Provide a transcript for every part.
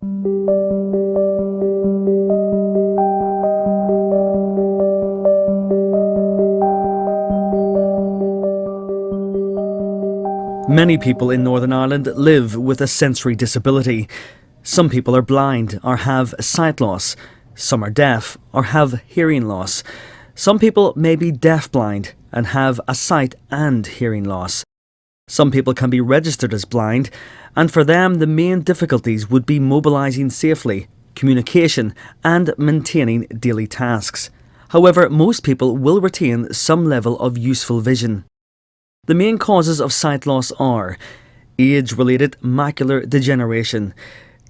Many people in Northern Ireland live with a sensory disability. Some people are blind or have sight loss. Some are deaf or have hearing loss. Some people may be deaf-blind and have a sight and hearing loss. Some people can be registered as blind, and for them the main difficulties would be mobilising safely, communication and maintaining daily tasks. However, most people will retain some level of useful vision. The main causes of sight loss are age-related macular degeneration.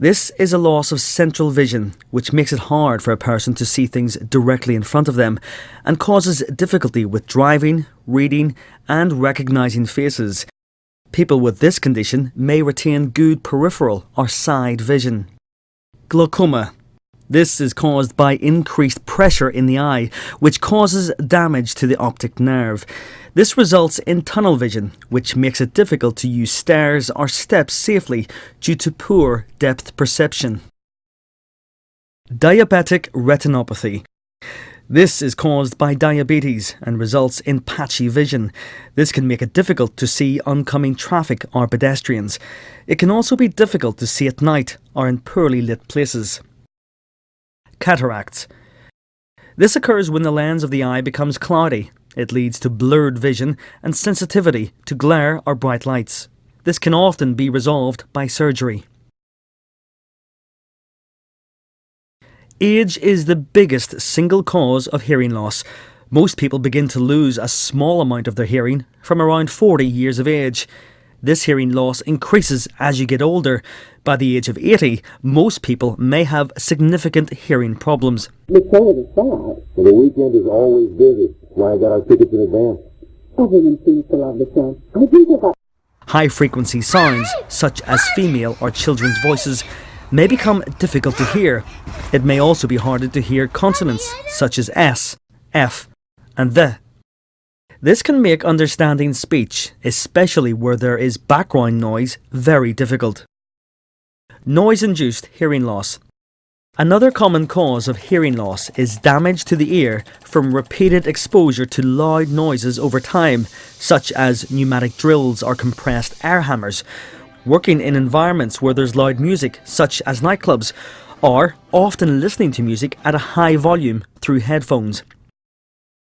This is a loss of central vision, which makes it hard for a person to see things directly in front of them and causes difficulty with driving, reading and recognising faces. People with this condition may retain good peripheral or side vision. Glaucoma. This is caused by increased pressure in the eye, which causes damage to the optic nerve. This results in tunnel vision, which makes it difficult to use stairs or steps safely due to poor depth perception. Diabetic retinopathy. This is caused by diabetes and results in patchy vision. This can make it difficult to see oncoming traffic or pedestrians. It can also be difficult to see at night or in poorly lit places. Cataracts. This occurs when the lens of the eye becomes cloudy. It leads to blurred vision and sensitivity to glare or bright lights. This can often be resolved by surgery. Age is the biggest single cause of hearing loss. Most people begin to lose a small amount of their hearing from around 40 years of age. This hearing loss increases as you get older. By the age of 80, most people may have significant hearing problems. The weekend is always busy. That's why I got our tickets in advance. Everyone seems to love the show. I think about High-frequency sounds, such as female or children's voices, may become difficult to hear. It may also be harder to hear consonants, such as S, F, and the. This can make understanding speech, especially where there is background noise, very difficult. Noise-induced hearing loss. Another common cause of hearing loss is damage to the ear from repeated exposure to loud noises over time, such as pneumatic drills or compressed air hammers, working in environments where there's loud music, such as nightclubs, or often listening to music at a high volume through headphones.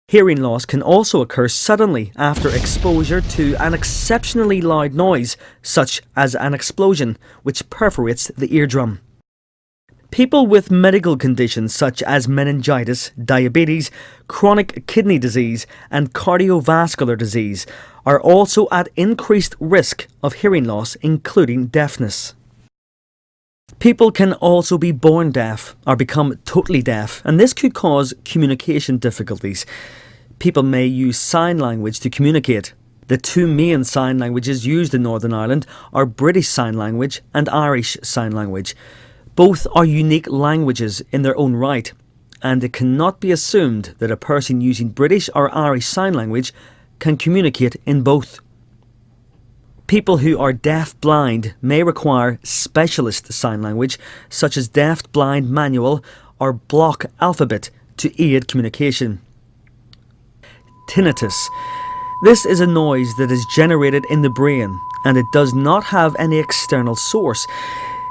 Hearing loss can also occur suddenly after exposure to an exceptionally loud noise, such as an explosion, which perforates the eardrum. People with medical conditions such as meningitis, diabetes, chronic kidney disease and cardiovascular disease are also at increased risk of hearing loss, including deafness. People can also be born deaf or become totally deaf, and this could cause communication difficulties. People may use sign language to communicate. The two main sign languages used in Northern Ireland are British Sign Language and Irish Sign Language. Both are unique languages in their own right, and it cannot be assumed that a person using British or Irish Sign Language can communicate in both. People who are deaf-blind may require specialist sign language, such as deaf-blind manual or block alphabet, to aid communication. Tinnitus. This is a noise that is generated in the brain, and it does not have any external source.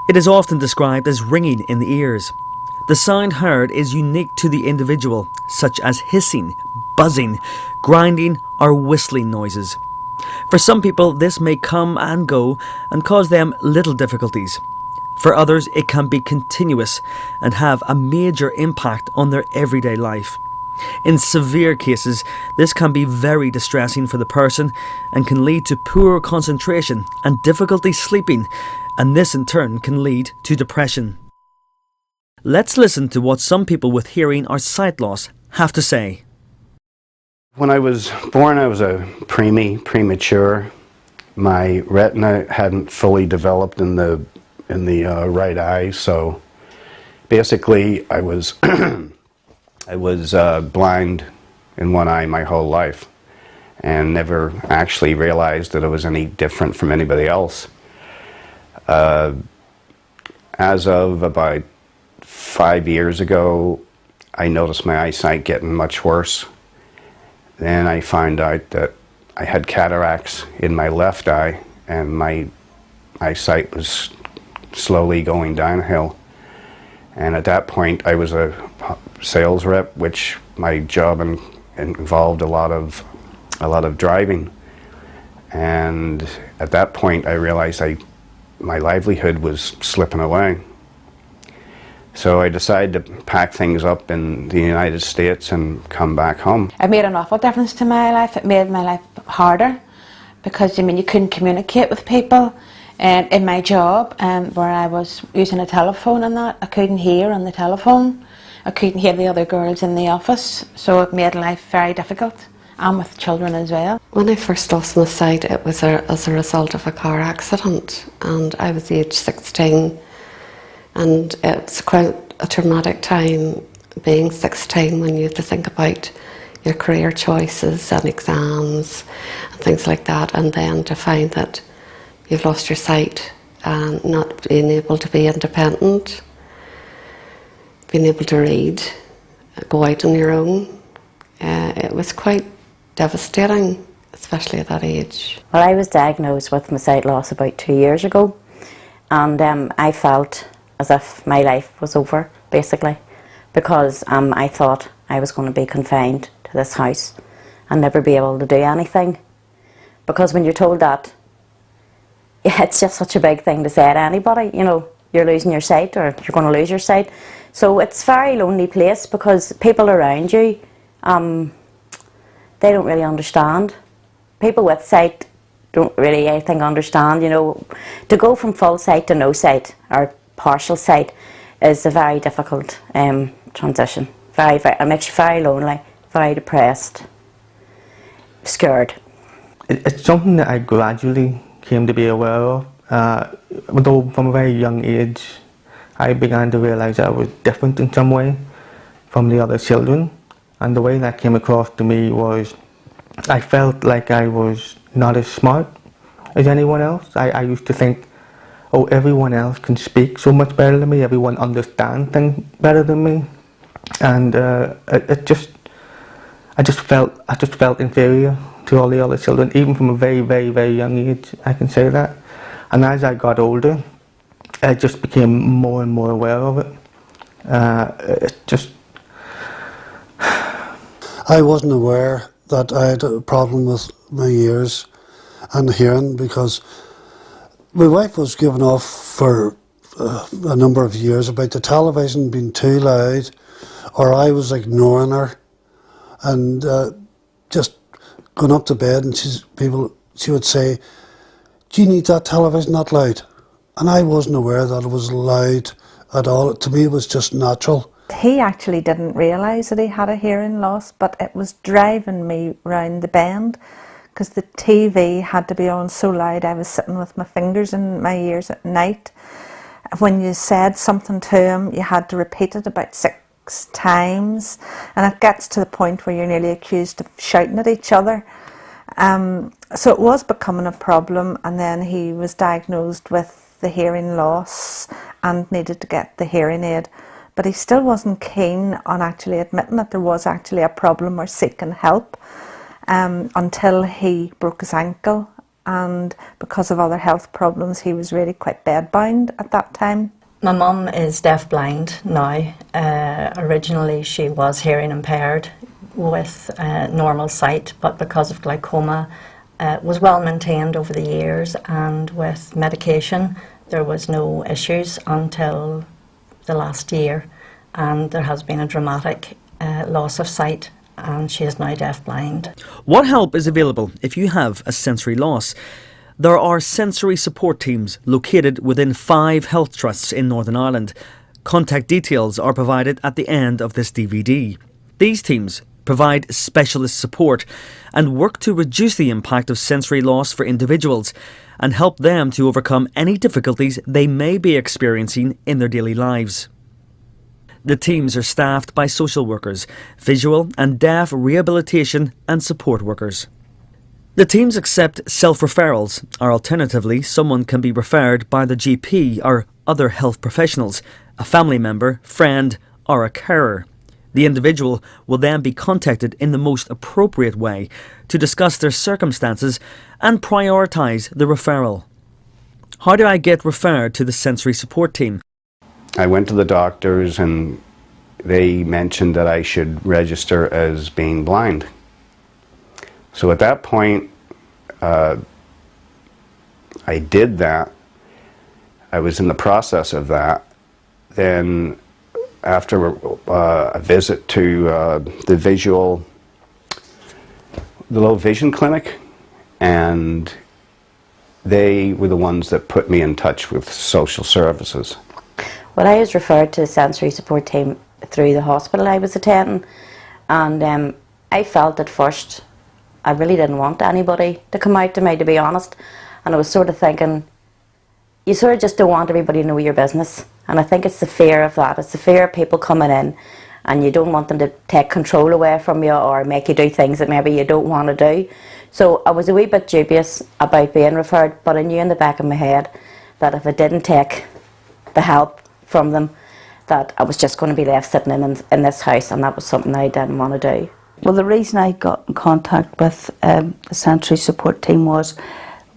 It is often described as ringing in the ears. The sound heard is unique to the individual, such as hissing, buzzing, grinding or whistling noises. For some people, this may come and go and cause them little difficulties. For others, it can be continuous and have a major impact on their everyday life. In severe cases, this can be very distressing for the person and can lead to poor concentration and difficulty sleeping, and this in turn can lead to depression. Let's listen to what some people with hearing or sight loss have to say. When I was born, I was a premature. My retina hadn't fully developed in the right eye, so basically I was I was blind in one eye my whole life, and never actually realized that I was any different from anybody else. As of about 5 years ago, I noticed my eyesight getting much worse. Then I found out that I had cataracts in my left eye, and my eyesight was slowly going downhill. And at that point, I was a sales rep, which my job involved a lot of driving. And at that point, I realized my livelihood was slipping away. So I decided to pack things up in the United States and come back home. It made an awful difference to my life. It made my life harder because, you couldn't communicate with people. And in my job, where I was using a telephone and that, I couldn't hear on the telephone. I couldn't hear the other girls in the office, so it made life very difficult, and with children as well. When I first lost my sight, it was as a result of a car accident, and I was age 16, and it's quite a traumatic time being 16 when you have to think about your career choices and exams and things like that, and then to find that you've lost your sight and not being able to be independent, being able to read, go out on your own. It was quite devastating, especially at that age. Well, I was diagnosed with my sight loss about 2 years ago, and I felt as if my life was over, basically, because I thought I was going to be confined to this house and never be able to do anything. Because when you're told that, yeah, it's just such a big thing to say to anybody, you're losing your sight or you're going to lose your sight. So it's a very lonely place because people around you, they don't really understand. People with sight don't really, I think, understand, to go from full sight to no sight or partial sight is a very difficult transition. It makes you very lonely, very depressed, scared. It's something that I gradually came to be aware of. Although from a very young age, I began to realise I was different in some way from the other children. And the way that came across to me was I felt like I was not as smart as anyone else. I used to think, oh, everyone else can speak so much better than me, everyone understands things better than me. And I just felt inferior to all the other children, even from a very, very, very young age, I can say that. And as I got older, I just became more and more aware of it. I wasn't aware that I had a problem with my ears and hearing because my wife was given off for a number of years about the television being too loud, or I was ignoring her and just going up to bed, and she would say, "Do you need that television that loud?" And I wasn't aware that it was loud at all. To me, it was just natural. He actually didn't realise that he had a hearing loss, but it was driving me round the bend because the TV had to be on so loud. I was sitting with my fingers in my ears at night. When you said something to him, you had to repeat it about 6 times, and it gets to the point where you're nearly accused of shouting at each other. So it was becoming a problem, and then he was diagnosed with the hearing loss and needed to get the hearing aid. But he still wasn't keen on actually admitting that there was actually a problem or seeking help until he broke his ankle, and because of other health problems he was really quite bedbound at that time. My mum is deaf-blind now. Originally she was hearing impaired with normal sight, but because of glaucoma was well maintained over the years, and with medication there was no issues until the last year, and there has been a dramatic loss of sight, and she is now deaf-blind. What help is available if you have a sensory loss? There are sensory support teams located within 5 health trusts in Northern Ireland. Contact details are provided at the end of this DVD. These teams provide specialist support and work to reduce the impact of sensory loss for individuals and help them to overcome any difficulties they may be experiencing in their daily lives. The teams are staffed by social workers, visual and deaf rehabilitation and support workers. The teams accept self-referrals, or alternatively someone can be referred by the GP or other health professionals, a family member, friend, or a carer. The individual will then be contacted in the most appropriate way to discuss their circumstances and prioritise the referral. How do I get referred to the sensory support team? I went to the doctors and they mentioned that I should register as being blind. So at that point, I did that. I was in the process of that. Then after a visit to the low vision clinic, and they were the ones that put me in touch with social services. Well, I was referred to the sensory support team through the hospital I was attending, and I felt at first I really didn't want anybody to come out to me, to be honest, and I was sort of thinking, you sort of just don't want everybody to know your business, and I think it's the fear of that. It's the fear of people coming in and you don't want them to take control away from you or make you do things that maybe you don't want to do. So I was a wee bit dubious about being referred, but I knew in the back of my head that if I didn't take the help from them, that I was just going to be left sitting in this house, and that was something I didn't want to do. Well, the reason I got in contact with the sensory support team was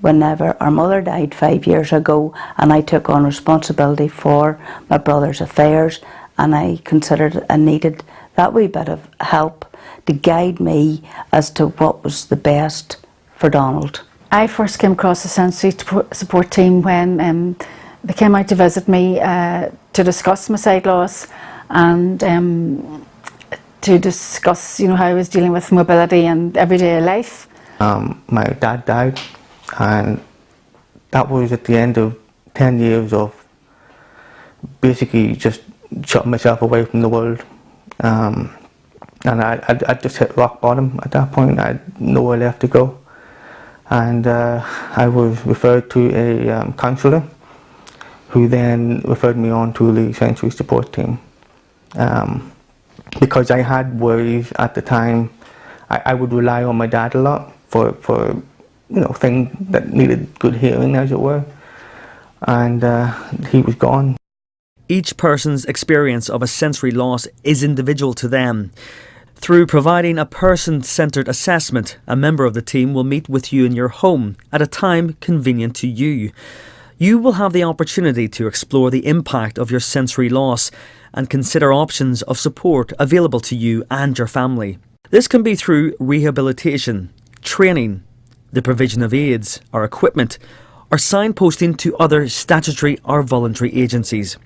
whenever our mother died 5 years ago, and I took on responsibility for my brother's affairs, and I considered I needed that wee bit of help to guide me as to what was the best for Donald. I first came across the sensory support team when they came out to visit me to discuss my sight loss and to discuss, how I was dealing with mobility and everyday life. My dad died, and that was at the end of 10 years of basically just shutting myself away from the world. And I just hit rock bottom at that point. I had nowhere left to go. And I was referred to a counsellor who then referred me on to the sensory support team. Because I had worries at the time, I would rely on my dad a lot for things that needed good hearing, as it were. And he was gone. Each person's experience of a sensory loss is individual to them. Through providing a person-centred assessment, a member of the team will meet with you in your home at a time convenient to you. You will have the opportunity to explore the impact of your sensory loss and consider options of support available to you and your family. This can be through rehabilitation, training, the provision of aids or equipment, or signposting to other statutory or voluntary agencies.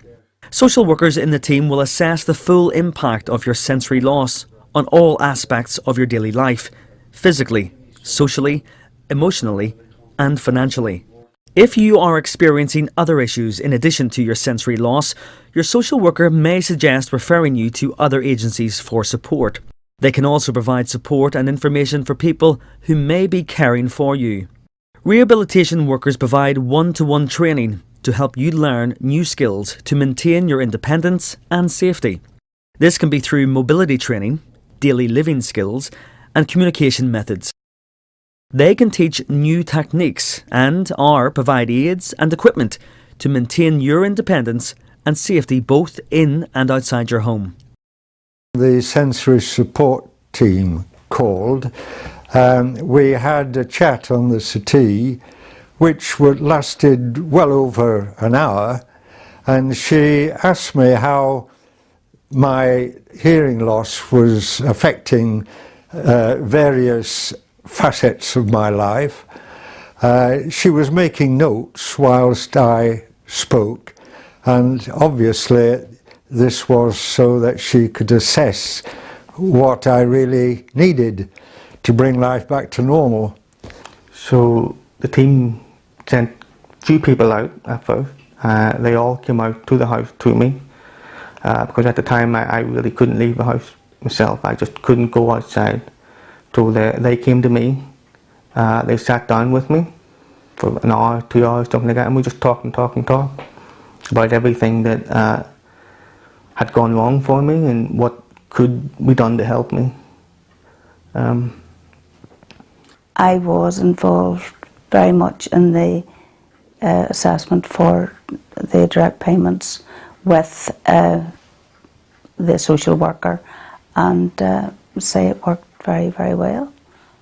Social workers in the team will assess the full impact of your sensory loss on all aspects of your daily life, physically, socially, emotionally, and financially. If you are experiencing other issues in addition to your sensory loss, your social worker may suggest referring you to other agencies for support. They can also provide support and information for people who may be caring for you. Rehabilitation workers provide one-to-one training to help you learn new skills to maintain your independence and safety. This can be through mobility training, daily living skills, and communication methods. They can teach new techniques and/or provide aids and equipment to maintain your independence and safety both in and outside your home. The sensory support team called. We had a chat on the settee which lasted well over an hour, and she asked me how my hearing loss was affecting various facets of my life. She was making notes whilst I spoke, and obviously this was so that she could assess what I really needed to bring life back to normal. So the team sent a few people out at first. They all came out to the house to me, because at the time I really couldn't leave the house myself. I just couldn't go outside. So they came to me. They sat down with me for an hour, 2 hours, something like that, and we just talked about everything that had gone wrong for me and what could be done to help me. I was involved very much in the assessment for the direct payments with the social worker, and say it worked very, very well.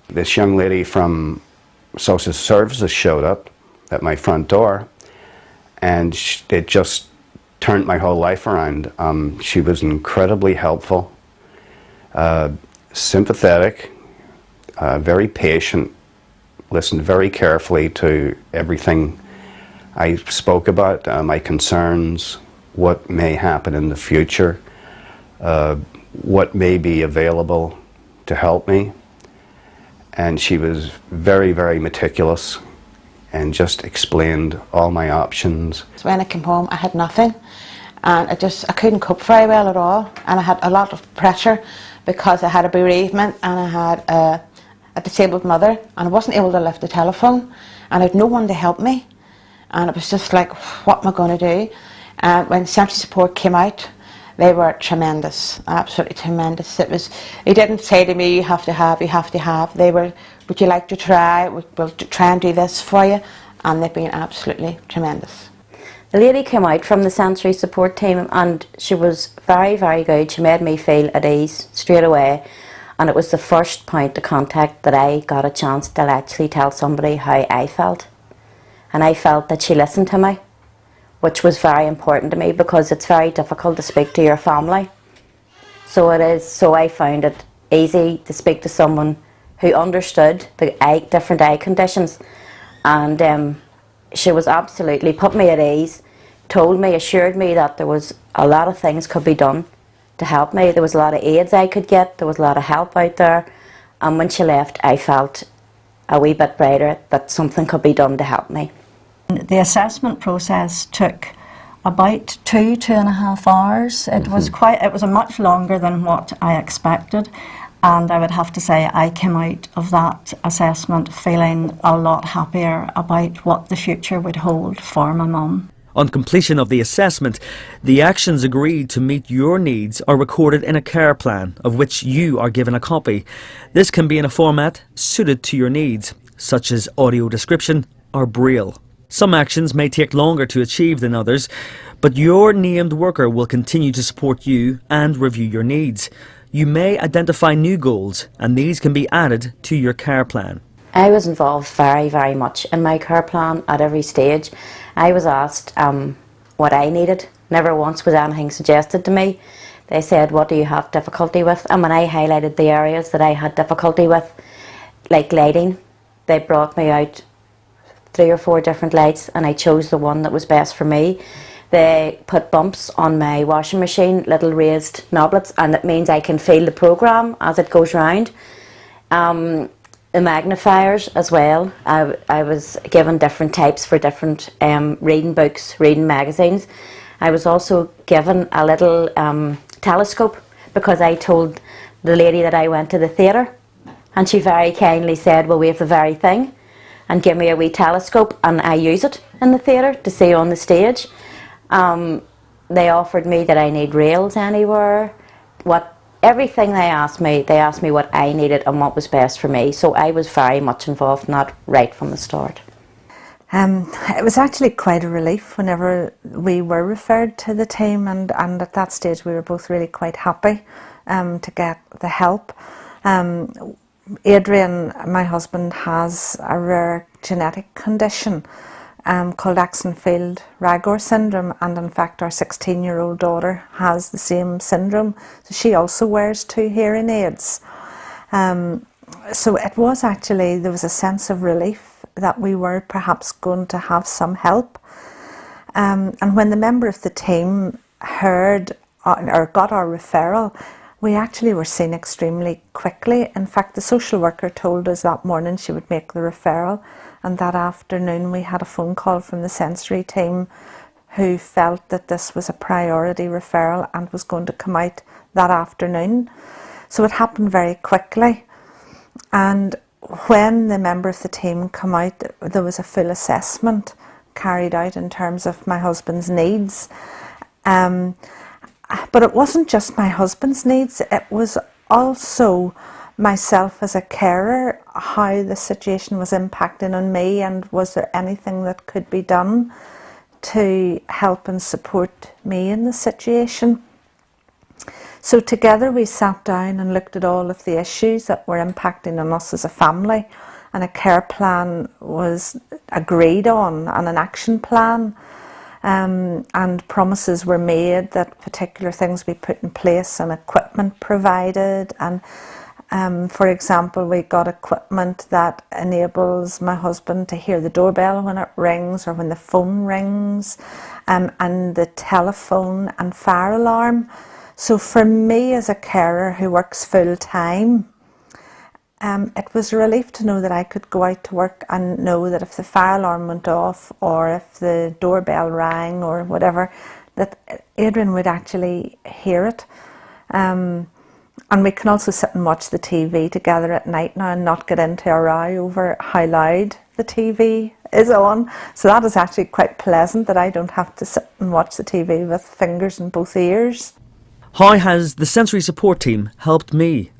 This young lady from social services showed up at my front door, and it just turned my whole life around. She was incredibly helpful, sympathetic, very patient, listened very carefully to everything I spoke about, my concerns, what may happen in the future, what may be available to help me. And she was very, very meticulous and just explained all my options. So when I came home, I had nothing, and I couldn't cope very well at all, and I had a lot of pressure because I had a bereavement and I had a disabled mother, and I wasn't able to lift the telephone, and I had no one to help me, and it was just like, what am I going to do? When Sensory Support came out, they were tremendous, absolutely tremendous. They didn't say to me, you have to have. They were, would you like to try? We'll try and do this for you. And they've been absolutely tremendous. The lady came out from the sensory support team, and she was very, very good. She made me feel at ease straight away. And it was the first point of contact that I got a chance to actually tell somebody how I felt. And I felt that she listened to me, which was very important to me, because it's very difficult to speak to your family. So I found it easy to speak to someone who understood the different eye conditions, and she was absolutely put me at ease, assured me that there was a lot of things could be done to help me. There was a lot of aids I could get, there was a lot of help out there, and when she left I felt a wee bit brighter that something could be done to help me. The assessment process took about 2.5 hours. It was much longer than what I expected, and I would have to say I came out of that assessment feeling a lot happier about what the future would hold for my mum. On completion of the assessment, the actions agreed to meet your needs are recorded in a care plan, of which you are given a copy. This can be in a format suited to your needs, such as audio description or braille. Some actions may take longer to achieve than others, but your named worker will continue to support you and review your needs. You may identify new goals, and these can be added to your care plan. I was involved very, very much in my care plan at every stage. I was asked what I needed. Never once was anything suggested to me. They said, what do you have difficulty with? And when I highlighted the areas that I had difficulty with, like lighting, they brought me out 3 or 4 different lights, and I chose the one that was best for me. They put bumps on my washing machine, little raised knoblets, and it means I can feel the programme as it goes round. The magnifiers as well. I was given different types for different reading books, reading magazines. I was also given a little telescope, because I told the lady that I went to the theatre, and she very kindly said, well, we have the very thing, and give me a wee telescope, and I use it in the theatre to see on the stage. They offered me that I need rails anywhere. Everything they asked me what I needed and what was best for me. So I was very much involved in that right from the start. It was actually quite a relief whenever we were referred to the team, and at that stage we were both really quite happy to get the help. Adrian, my husband, has a rare genetic condition called Axenfeld-Rygor syndrome, and in fact our 16-year-old daughter has the same syndrome, so she also wears 2 hearing aids. So it was actually, there was a sense of relief that we were perhaps going to have some help. And when the member of the team heard or got our referral, we actually were seen extremely quickly. In fact, the social worker told us that morning she would make the referral, and that afternoon we had a phone call from the sensory team who felt that this was a priority referral and was going to come out that afternoon. So it happened very quickly, and when the member of the team came out, there was a full assessment carried out in terms of my husband's needs. But it wasn't just my husband's needs, it was also myself as a carer how the situation was impacting on me, and was there anything that could be done to help and support me in the situation. So together we sat down and looked at all of the issues that were impacting on us as a family, and a care plan was agreed on and an action plan, and promises were made that particular things be put in place and equipment provided. And for example, we got equipment that enables my husband to hear the doorbell when it rings or when the phone rings, and the telephone and fire alarm. So for me as a carer who works full time, it was a relief to know that I could go out to work and know that if the fire alarm went off or if the doorbell rang or whatever, that Adrian would actually hear it. And we can also sit and watch the TV together at night now and not get into a row over how loud the TV is on. So that is actually quite pleasant, that I don't have to sit and watch the TV with fingers in both ears. How has the sensory support team helped me?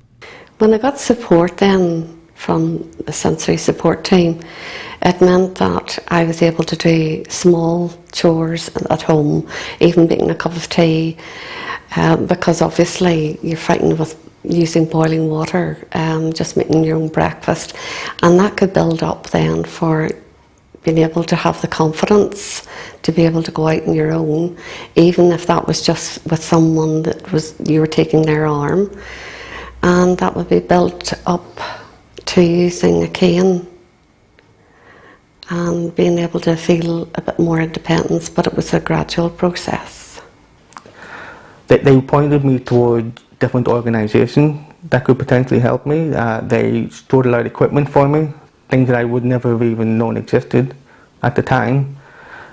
When I got support then from the sensory support team, it meant that I was able to do small chores at home, even making a cup of tea, because obviously you're frightened with using boiling water, just making your own breakfast, and that could build up then for being able to have the confidence to be able to go out on your own, even if that was just with someone that was you were taking their arm, and that would be built up to using a cane and being able to feel a bit more independence, but it was a gradual process. They pointed me toward different organisations that could potentially help me. They stored a lot of equipment for me, things that I would never have even known existed at the time.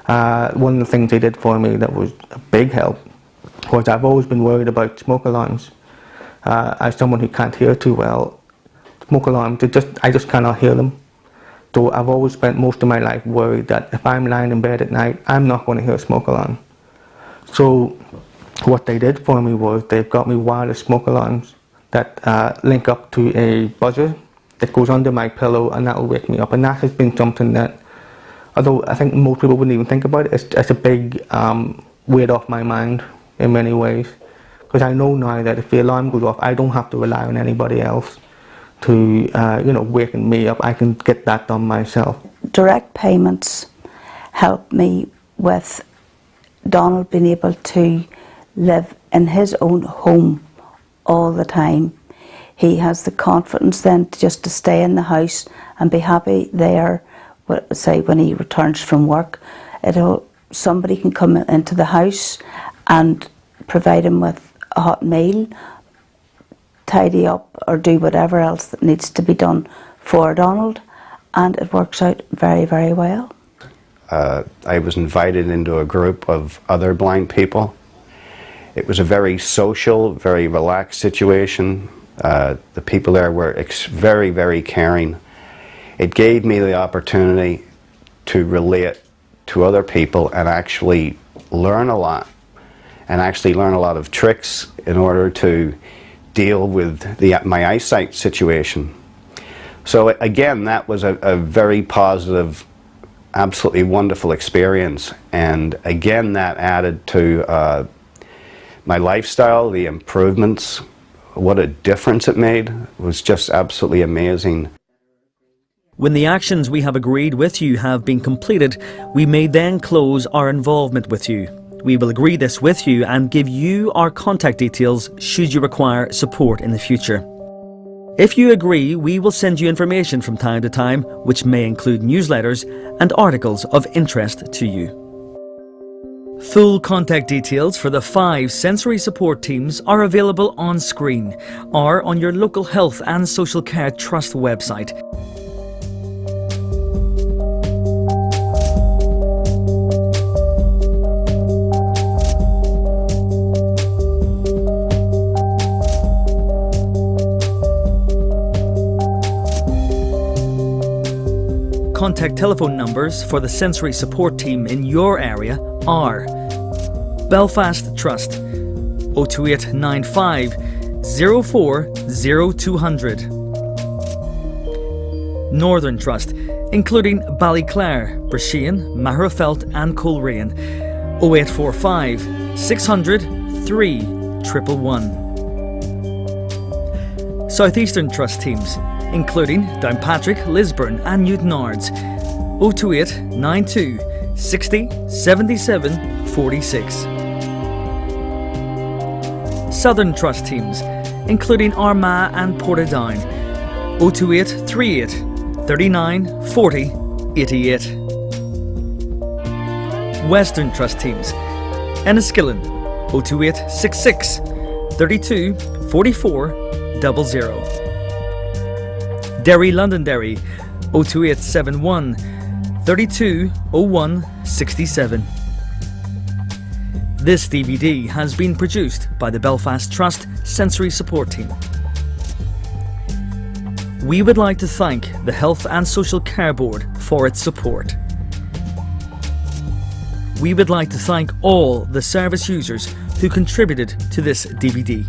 One of the things they did for me that was a big help was I've always been worried about smoke alarms. As someone who can't hear too well, smoke alarms, I just cannot hear them. So I've always spent most of my life worried that if I'm lying in bed at night, I'm not going to hear a smoke alarm. So what they did for me was they've got me wireless smoke alarms that link up to a buzzer that goes under my pillow, and that will wake me up. And that has been something that, although I think most people wouldn't even think about it, it's a big weight off my mind in many ways. Because I know now that if the alarm goes off, I don't have to rely on anybody else to waken me up. I can get that done myself. Direct payments help me with Donald being able to live in his own home all the time. He has the confidence then just to stay in the house and be happy there. Say when he returns from work, somebody can come into the house and provide him with a hot meal, tidy up or do whatever else that needs to be done for Donald, and it works out very, very well. I was invited into a group of other blind people. It was a very social, very relaxed situation. The people there were very, very caring. It gave me the opportunity to relate to other people and actually learn a lot, and actually learn a lot of tricks in order to deal with my eyesight situation. So again, that was a very positive, absolutely wonderful experience, and again that added to my lifestyle, the improvements. What a difference it made. It was just absolutely amazing. When the actions we have agreed with you have been completed, we may then close our involvement with you. We will agree this with you and give you our contact details should you require support in the future. If you agree, we will send you information from time to time, which may include newsletters and articles of interest to you. Full contact details for the 5 sensory support teams are available on screen or on your local health and social care trust website. Contact telephone numbers for the sensory support team in your area are Belfast Trust 02895 04 0200, Northern Trust, including Ballyclare, Brishean, Magherafelt and Coleraine. 0845 600 3111. Southeastern Trust teams, including Downpatrick, Lisburn and Newton Ards. 028 92 60 77 46. Southern Trust teams, including Armagh and Portadown. 028 38 39 40 88. Western Trust teams, Enniskillen. 028 66 32 44 00. Derry Londonderry. 028 71 32 01 67. This DVD has been produced by the Belfast Trust Sensory Support Team. We would like to thank the Health and Social Care Board for its support. We would like to thank all the service users who contributed to this DVD.